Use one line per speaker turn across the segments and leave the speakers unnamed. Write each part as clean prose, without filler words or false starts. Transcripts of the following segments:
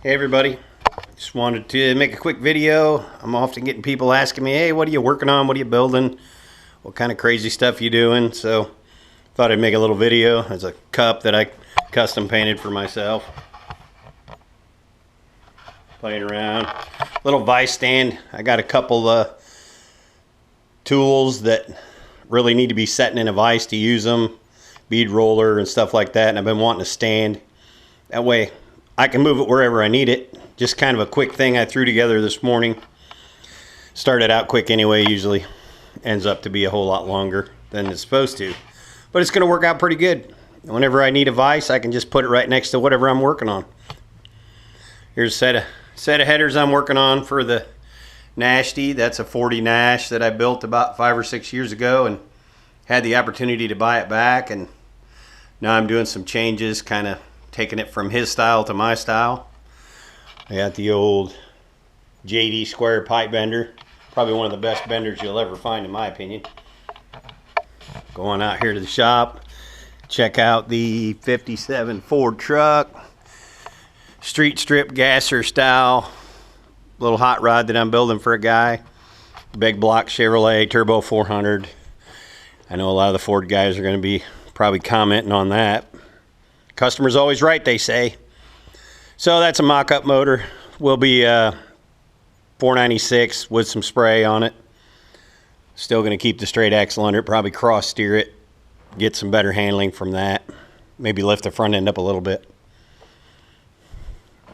Hey everybody, just wanted to make a quick video. I'm often getting people asking me, hey, what are you working on? What are you building? What kind of crazy stuff you doing? So thought I'd make a little video. It's a cup that I custom painted for myself. Playing around. Little vise stand. I got a couple tools that really need to be setting in a vise to use them. Bead roller and stuff like that. And I've been wanting a stand. That way I can move it wherever I need it. Just kind of a quick thing I threw together this morning. Started out quick anyway, usually ends up to be a whole lot longer than it's supposed to. But it's going to work out pretty good. Whenever I need a vise, I can just put it right next to whatever I'm working on. Here's a set of headers I'm working on for the Nashty. That's a 40 Nash that I built about 5 or 6 years ago and had the opportunity to buy it back. And now I'm doing some changes, kind of taking it from his style to my style. I got the old JD square pipe bender. Probably one of the best benders you'll ever find in my opinion. Going out here to the shop. Check out the 57 Ford truck. Street strip gasser style. Little hot rod that I'm building for a guy. Big block Chevrolet Turbo 400. I know a lot of the Ford guys are going to be probably commenting on that. Customer's always right, they say. So that's a mock-up motor. Will be 496 with some spray on it. Still going to keep the straight axle under it. Probably cross steer it. Get some better handling from that. Maybe lift the front end up a little bit.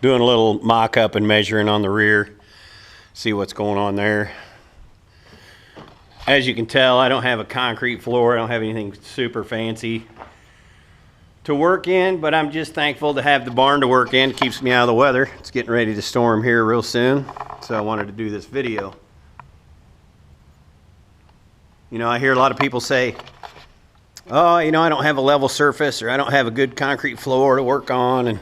Doing a little mock-up and measuring on the rear. See what's going on there. As you can tell, I don't have a concrete floor. I don't have anything super fancy to work in, but I'm just thankful to have the barn to work in. It keeps me out of the weather. It's getting ready to storm here real soon, so I wanted to do this video. You know, I hear a lot of people say, oh, you know, I don't have a level surface, or I don't have a good concrete floor to work on, and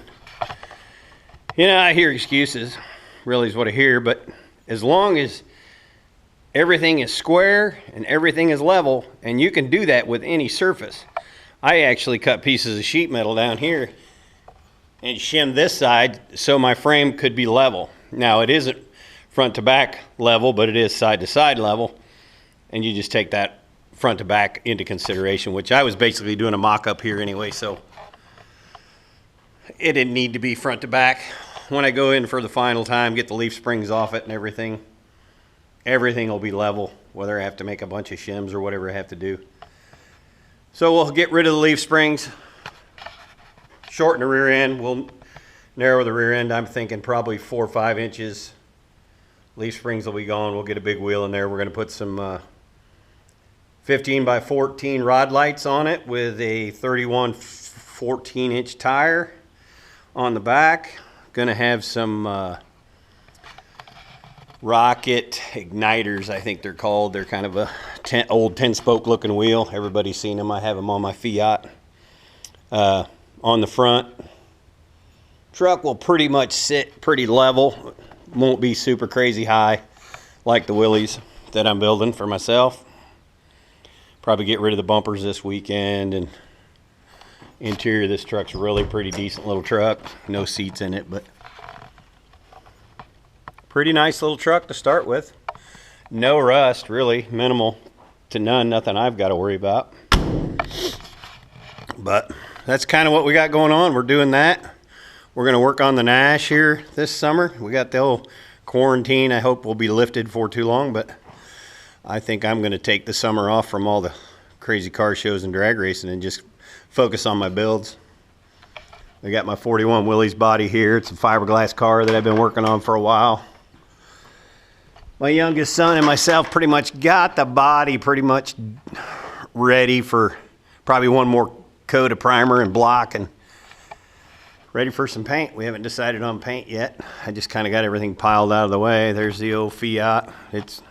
you know, I hear excuses, really is what I hear, but as long as everything is square and everything is level, and you can do that with any surface. I actually cut pieces of sheet metal down here and shimmed this side so my frame could be level. Now it isn't front to back level, but it is side to side level. And you just take that front to back into consideration, which I was basically doing a mock-up here anyway, so it didn't need to be front to back. When I go in for the final time, get the leaf springs off it and everything will be level, whether I have to make a bunch of shims or whatever I have to do. So we'll get rid of the leaf springs, shorten the rear end. We'll narrow the rear end. I'm thinking probably 4 or 5 inches. Leaf springs will be gone. We'll get a big wheel in there. We're going to put some 15 by 14 rod lights on it with a 31 14-inch tire on the back. Going to have some rocket igniters, I think they're called. They're kind of a old 10-spoke looking wheel. Everybody's seen them. I have them on my Fiat. On the front, truck will pretty much sit pretty level. Won't be super crazy high like the Willys that I'm building for myself. Probably get rid of the bumpers this weekend. And interior of this truck's really pretty decent little truck. No seats in it, but pretty nice little truck to start with. No rust, really. Minimal to none. Nothing I've got to worry about. But that's kind of what we got going on. We're doing that. We're going to work on the Nash here this summer. We got the old quarantine. I hope will be lifted for too long, but I think I'm going to take the summer off from all the crazy car shows and drag racing and just focus on my builds. I got my 41 Willys body here. It's a fiberglass car that I've been working on for a while. My youngest son and myself pretty much got the body pretty much ready for probably one more coat of primer and block and ready for some paint. We haven't decided on paint yet. I just kind of got everything piled out of the way. There's the old Fiat. It's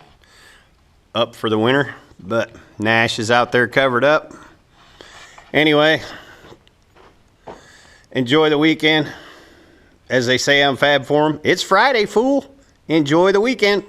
up for the winter, but Nash is out there covered up. Anyway, enjoy the weekend. As they say on Fab Forum, it's Friday, fool. Enjoy the weekend.